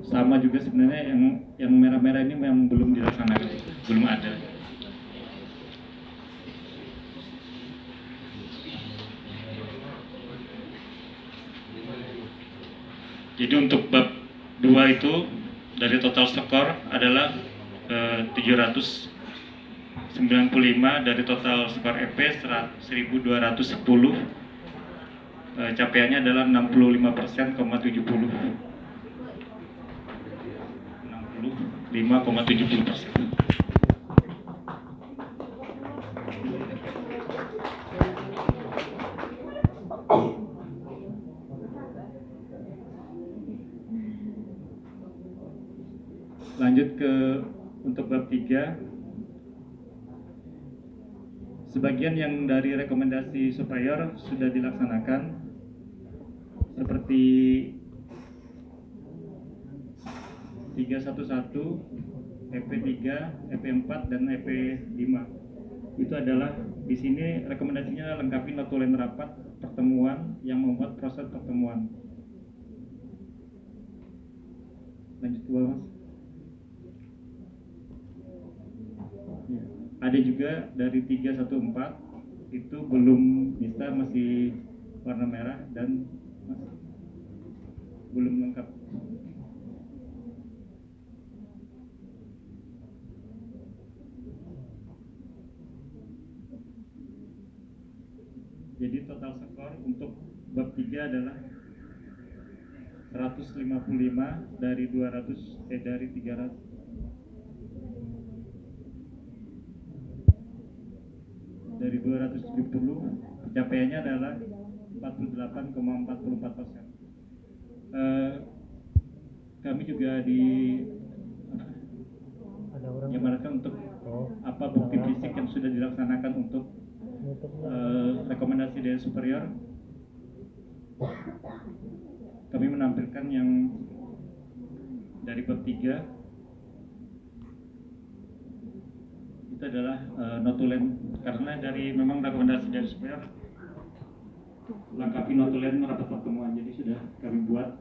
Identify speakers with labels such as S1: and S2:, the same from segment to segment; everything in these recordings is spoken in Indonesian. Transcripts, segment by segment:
S1: sama juga sebenarnya yang merah-merah ini memang belum dilaksanakan, belum ada. Jadi untuk bab 2 itu dari total skor adalah 795, dari total skor EP 1210, capaiannya adalah 65,70%. 65,70%. Lanjut ke untuk bab 3. Sebagian yang dari rekomendasi superior sudah dilaksanakan, seperti 311, EP3, EP4 dan EP5. Itu adalah di sini rekomendasinya lengkapi notulen rapat pertemuan yang membuat proses pertemuan. Lanjut ke bawah, Mas. Ya. Ada juga dari 314 itu belum bisa, masih warna merah dan belum lengkap. Jadi total skor untuk bab 3 adalah 155 dari 300, dari 270, pencapaiannya adalah 48,44%. Kami juga diamanatkan untuk apa bukti fisik yang sudah dilaksanakan untuk rekomendasi dari superior. Kami menampilkan yang dari bab 3 itu adalah notulen, karena dari memang rekomendasi dari superior lengkapi notulen rapat pertemuan, jadi sudah kami buat.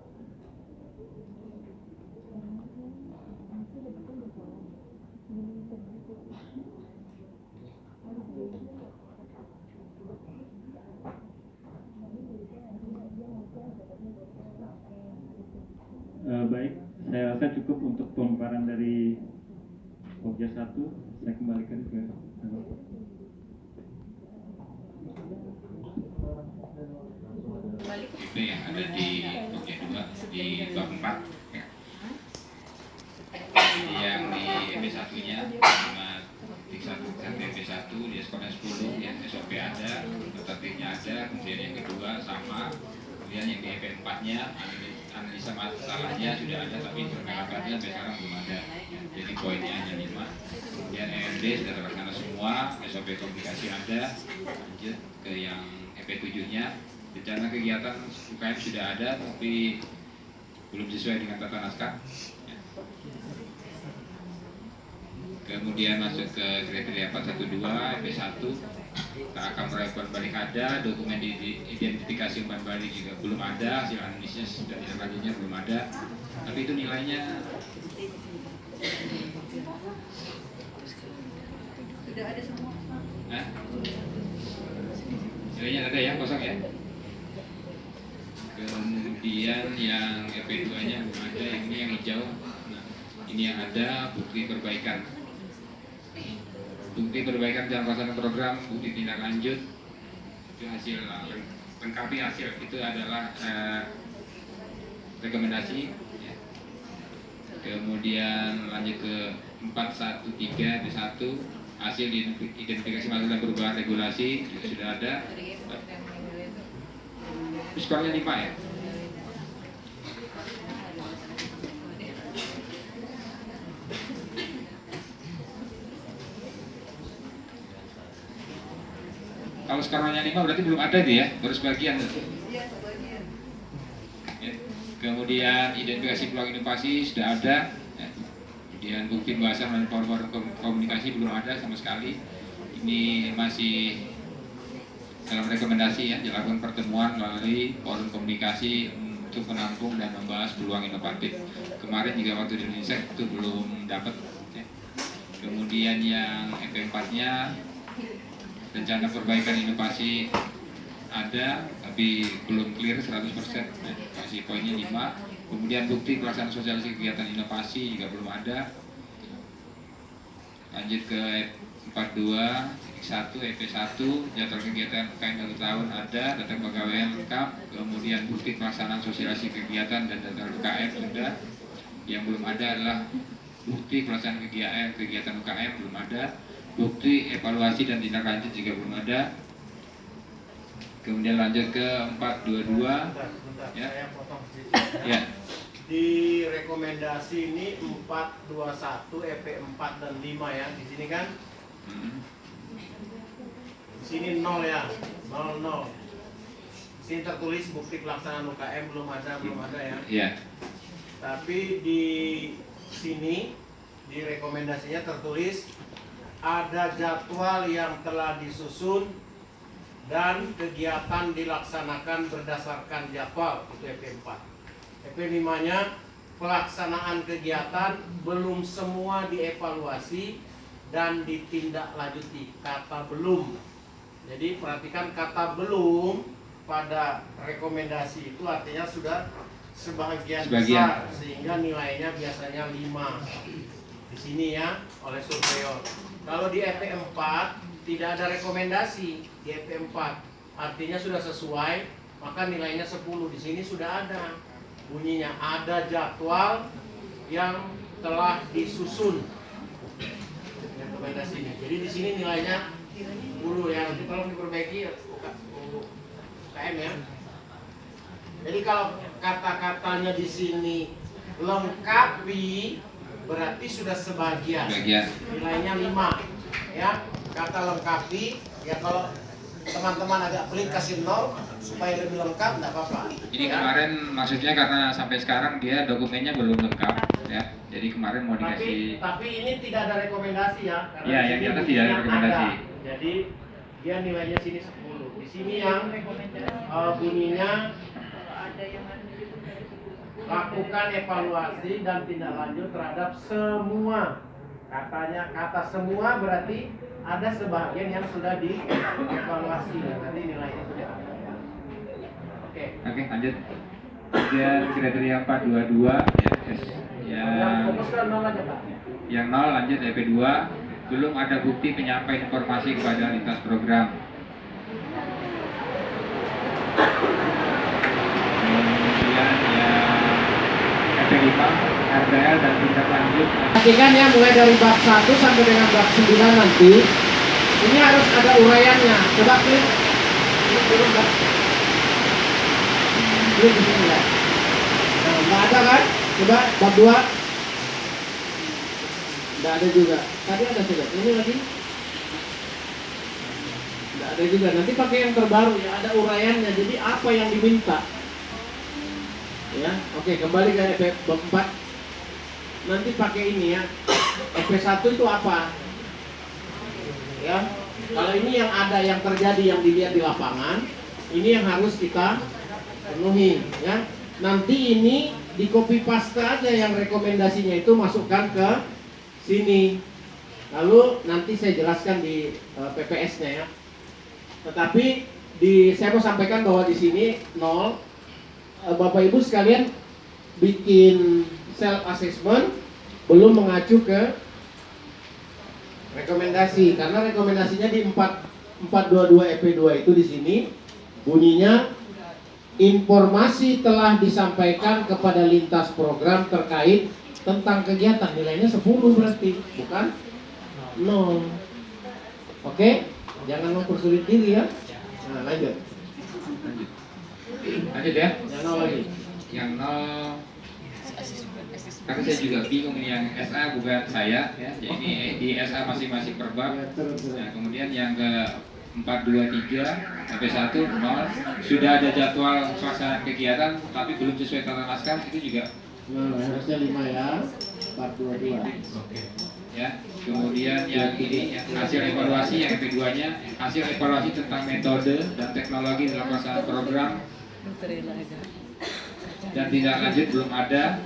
S1: Baik, saya rasa cukup untuk pemaparan dari Pokja 1. Saya kembalikan ke
S2: itu yang ada di Pokja 2 di bab 4 ya. Yang di EP1 nya cuma EP1 dia skornya 10 ya, SOP ada, tertibnya ada, kemudian yang kedua sama, kemudian yang di EP4 nya analisa masalahnya sudah ada, tapi perangkatnya sampai sekarang belum ada ya. Jadi poinnya hanya 5. Kemudian EMD sudah terlaksana semua, SOP komunikasi ada. Lanjut ke yang EP7 nya, rencana kegiatan UKM sudah ada tapi belum sesuai dengan tata naskah ya. Kemudian masuk ke kriteria 412 EP1, tak akan meraih umpan balik ada, dokumen identifikasi umpan balik juga belum ada, hasil analisis dan tindak lanjutnya belum ada, tapi itu nilainya
S3: sudah ada semua.
S2: Nilainya ada ya, kosong ya. Kemudian yang EP2 nya belum ada, ini yang hijau. Nah, ini yang ada bukti perbaikan. Bukti perbaikan dalam pelaksanaan program, bukti tindak lanjut, itu hasil lengkapi hasil itu adalah rekomendasi ya. Kemudian lanjut ke 413 B1, hasil identifikasi masalah dan perubahan regulasi juga sudah ada. Skornya 5 ya. Kalau skornya 5 berarti belum ada itu ya, baru sebagian. Ya. Kemudian identifikasi peluang inovasi sudah ada. Ya. Kemudian bukti pembahasan dan forum komunikasi belum ada sama sekali. Ini masih dalam rekomendasi ya, dilakukan pertemuan melalui forum komunikasi untuk menampung dan membahas peluang inovatif. Kemarin juga waktu di Indonesia itu belum dapat. Ya. Kemudian yang EP4-nya rencana perbaikan inovasi ada, tapi belum clear 100%. Nah, kasih poinnya 5. Kemudian bukti pelaksanaan sosialisasi kegiatan inovasi juga belum ada. Lanjut ke 42, 1, EP1, jadwal kegiatan UKM 1 tahun ada, data pegawaian lengkap, kemudian bukti pelaksanaan sosialisasi kegiatan dan data UKM sudah. Yang belum ada adalah bukti pelaksanaan kegiatan UKM belum ada, bukti evaluasi dan tindak lanjut juga belum ada. Kemudian lanjut ke 422.
S4: Bentar,
S2: Ya.
S4: saya potong sedikit.
S2: Ya,
S4: Di rekomendasi ini 421, EP4 dan 5 ya. Di sini kan, di sini 0 ya, 00. Di sini tertulis bukti pelaksanaan UKM belum ada ya.
S2: ya,
S4: Tapi di sini di rekomendasinya tertulis ada jadwal yang telah disusun dan kegiatan dilaksanakan berdasarkan jadwal, itu EP4. EP5-nya pelaksanaan kegiatan belum semua dievaluasi dan ditindaklanjuti, kata belum. Jadi perhatikan kata belum pada rekomendasi itu artinya sudah sebagian besar, sehingga nilainya biasanya 5 di sini ya oleh surveyor. Kalau di EP4 tidak ada rekomendasi di EP4, artinya sudah sesuai, maka nilainya 10. Di sini sudah ada bunyinya, ada jadwal yang telah disusun rekomendasi ini. Jadi di sini nilainya 10 ya, nanti tolong diperbaiki UKM ya. Jadi kalau kata-katanya di sini lengkapi, berarti sudah sebagian. Nilainya 5 ya. Kata lengkapi ya, kalau teman-teman agak pelit kasih 0 supaya lebih lengkap, enggak apa-apa.
S2: ini kemarin maksudnya karena sampai sekarang dia dokumennya belum lengkap ya. Jadi kemarin mau dikasih.
S4: Tapi ini tidak ada rekomendasi ya.
S2: Iya, yang di atas tidak ada rekomendasi.
S4: Jadi dia nilainya sini 10. Di sini yang bunyinya lakukan evaluasi dan tindak lanjut terhadap semua. Katanya kata semua berarti ada sebagian yang sudah dievaluasi dan nanti nilainya sudah ada. Oke.
S2: Oke, lanjut. Kemudian kriteria 422 ya.
S4: Yang fokus ke 0 aja Pak.
S2: Yang 0 lanjut EP2, belum ada bukti penyampaian informasi kepada lintas program. Kemudian ya EP5, RTL dan tindak lanjut.
S4: Perhatikan ya, mulai dari bab 1 sampai dengan bab 9 nanti ini harus ada uraiannya. Coba klik. Ini turun Pak. Klik di sini ya. Nah, nggak ada kan? Coba bab 2. Nggak ada juga. Tadi ada sudah. Ini lagi. Nggak ada juga. Nanti pakai yang terbaru ya, ada uraiannya. Jadi apa yang diminta? Ya, oke, kembali ke EP bab 4. Nanti pakai ini ya. EP1 itu apa? Ya, kalau ini yang ada, yang terjadi, yang dilihat di lapangan, ini yang harus kita penuhi ya. Nanti ini di copy paste aja yang rekomendasinya itu masukkan ke sini. Lalu nanti saya jelaskan di PPS-nya ya. Tetapi saya mau sampaikan bahwa di sini 0. Bapak Ibu sekalian bikin self assessment belum mengacu ke rekomendasi, karena rekomendasinya di 422 EP2 itu di sini bunyinya informasi telah disampaikan kepada lintas program terkait tentang kegiatan, nilainya 10 berarti, bukan 0. Oke, jangan mempersulit diri ya. Nah, lanjut
S2: Ya.
S4: yang 0 lagi.
S2: Yang 0, karena saya juga bingung nih, yang SA bukan saya ya. Jadi ini di SA masing-masing per bab. Nah, kemudian yang ke 423 sampai 1 0 sudah ada jadwal pelaksanaan kegiatan tapi belum sesuai tata naskah, itu juga
S4: Harusnya 5 ya. 422.
S2: ya. Kemudian yang ini yang hasil evaluasi, yang EP2-nya hasil evaluasi tentang metode dan teknologi dalam pelaksanaan program. dan tindak lanjut belum ada.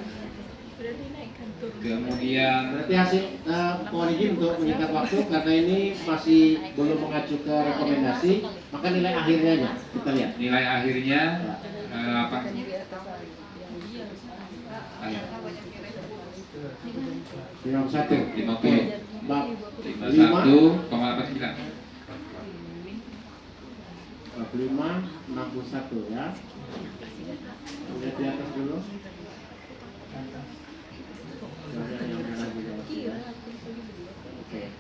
S2: Kemudian
S4: Berarti hasil mohon izin untuk menyingkat waktu karena ini masih belum mengacu ke rekomendasi, maka nilai akhirnya aja kita lihat.
S2: nilai akhirnya apa? Ayo.
S4: 51.
S2: 50.
S4: Bab
S2: 51,89.
S4: Bab 5 61 ya. Lihat di atas dulu. Yang merah juga. Oke.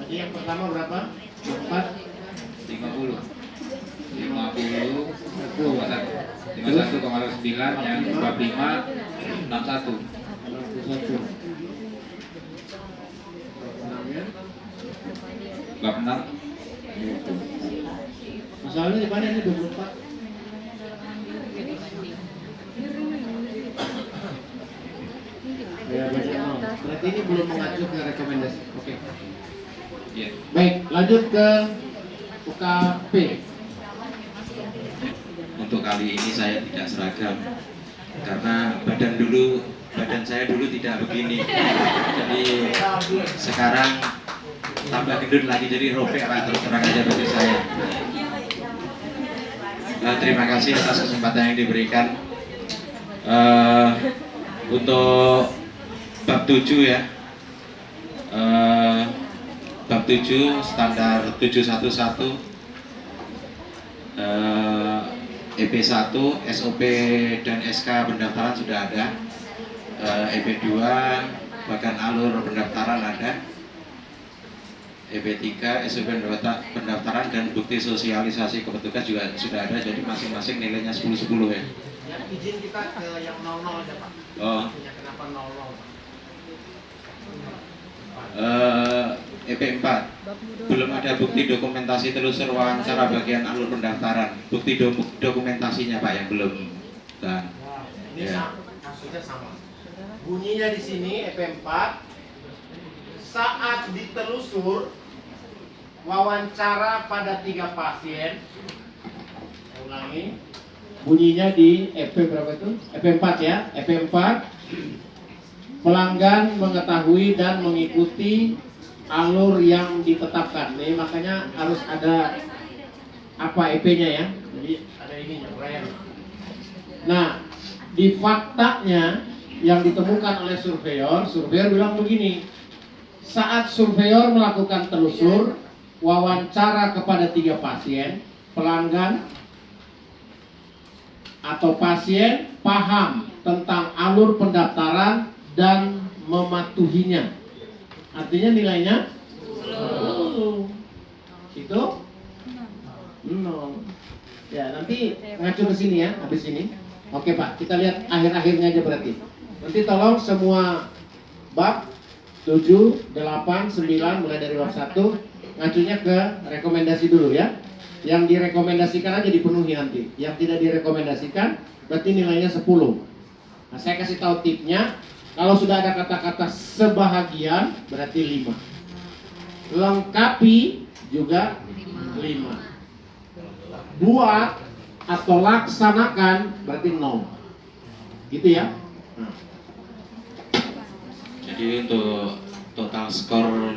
S4: Tadi yang pertama berapa? 4
S2: 50. 51,9 yang bab 5 61.
S4: 61.
S2: Bab 6
S4: Masalahnya di mana ini 24? Ya, banyak nol. Berarti ini belum mengacu ke rekomendasi. Oke.
S2: ya.
S4: Baik, lanjut ke UKP.
S5: Untuk kali ini saya tidak seragam karena badan saya dulu tidak begini, jadi sekarang tambah gendut lagi, jadi robek lah, terus terang aja bagi saya. Terima kasih atas kesempatan yang diberikan. Untuk bab 7 ya, bab 7 standar 711 EP1, SOP dan SK pendaftaran sudah ada, EP2 bahkan alur pendaftaran ada, EP3 SOP pendaftaran dan bukti sosialisasi ke petugas juga sudah ada, jadi masing-masing nilainya 10-10 ya.
S4: Ya, izin kita ke yang 00 aja Pak.
S5: Oh.
S4: Kenapa 00?
S5: EP4 belum ada bukti dokumentasi telusur wawancara bagian alur pendaftaran, bukti dokumentasinya Pak yang belum. Dan
S4: Ini
S5: ya.
S4: kasusnya sama. Bunyinya di sini EP4 saat ditelusur wawancara pada 3 pasien. Ulangi. Bunyinya di EP berapa itu? EP4 ya. EP4 pelanggan mengetahui dan mengikuti alur yang ditetapkan. Nih makanya harus ada apa EP-nya ya. Jadi ada ininya, uraian. Nah, di faktanya yang ditemukan oleh surveyor bilang begini. Saat surveyor melakukan telusur wawancara kepada 3 pasien, pelanggan atau pasien paham tentang alur pendaftaran dan mematuhinya. Artinya nilainya 10. Itu 0. Ya, nanti ngacu ke sini ya, habis ini. Oke Pak, kita lihat akhir-akhirnya aja berarti. Nanti tolong semua bab 7, 8, 9 mulai dari bab 1 ngacunya ke rekomendasi dulu ya. Yang direkomendasikan aja dipenuhi nanti. Yang tidak direkomendasikan berarti nilainya 10. Nah, saya kasih tahu tipnya. Kalau sudah ada kata-kata sebahagian berarti 5. Lengkapi juga 5. Buat atau laksanakan berarti 0. Gitu ya. Nah.
S5: Jadi untuk total skor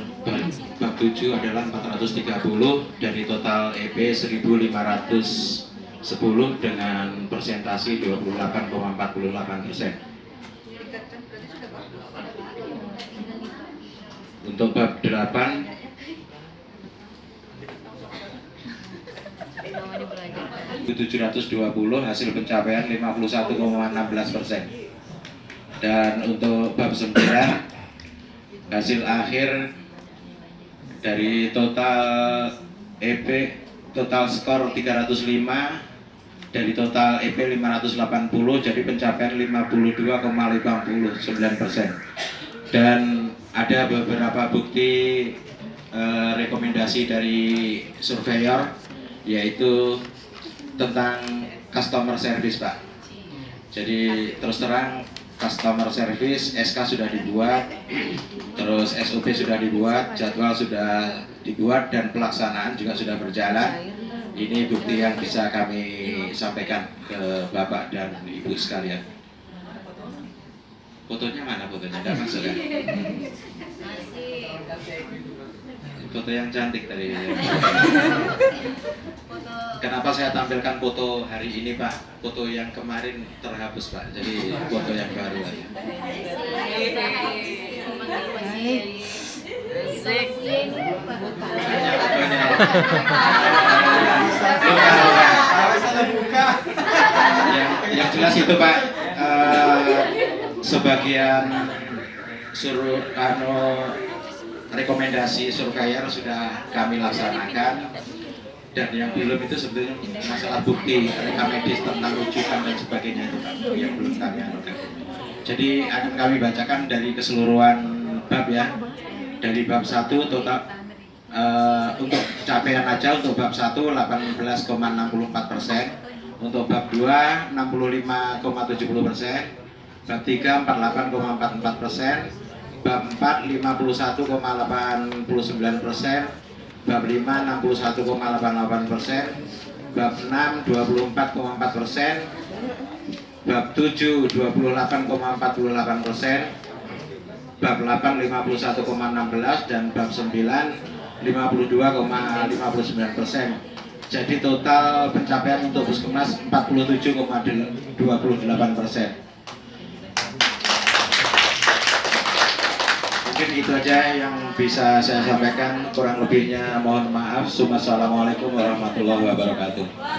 S5: bab 7 adalah 430 dari total EP 1510 dengan persentasi 28,48%. Untuk bab 8 720 hasil pencapaian 51,16%. Dan untuk bab 9 hasil akhir dari total EP total skor 305 dari total EP 580 jadi pencapaian 52,59%. Dan ada beberapa bukti rekomendasi dari surveyor yaitu tentang customer service Pak. Jadi terus terang customer service, SK sudah dibuat, terus SOP sudah dibuat, jadwal sudah dibuat, dan pelaksanaan juga sudah berjalan. Ini bukti yang bisa kami sampaikan ke Bapak dan Ibu sekalian. Fotonya mana fotonya? Tidak masuk ya? Foto yang cantik tadi. Kenapa saya tampilkan foto hari ini, Pak? Foto yang kemarin terhapus, Pak. Jadi foto yang baru aja. Yang jelas itu, Pak, sebagian suruh rekomendasi surveyor sudah kami laksanakan, dan yang belum itu sebetulnya masalah bukti rekam medis tentang rujukan dan sebagainya itu, Pak, yang belum kami anukan. Jadi akan kami bacakan dari keseluruhan bab ya. Dari bab 1 total untuk capaian aja, untuk bab 1 18,64%, untuk bab 2 65,70%, bab 3 48,44%, bab 4 51,89%, bab 5 61,88%, bab 6 24,4%, bab 7 28,48%, bab 8 51,16%, dan bab 9 52,59%. Jadi total pencapaian untuk Puskesmas 47,28%. Mungkin itu aja yang bisa saya sampaikan, kurang lebihnya mohon maaf. Assalamualaikum warahmatullahi wabarakatuh.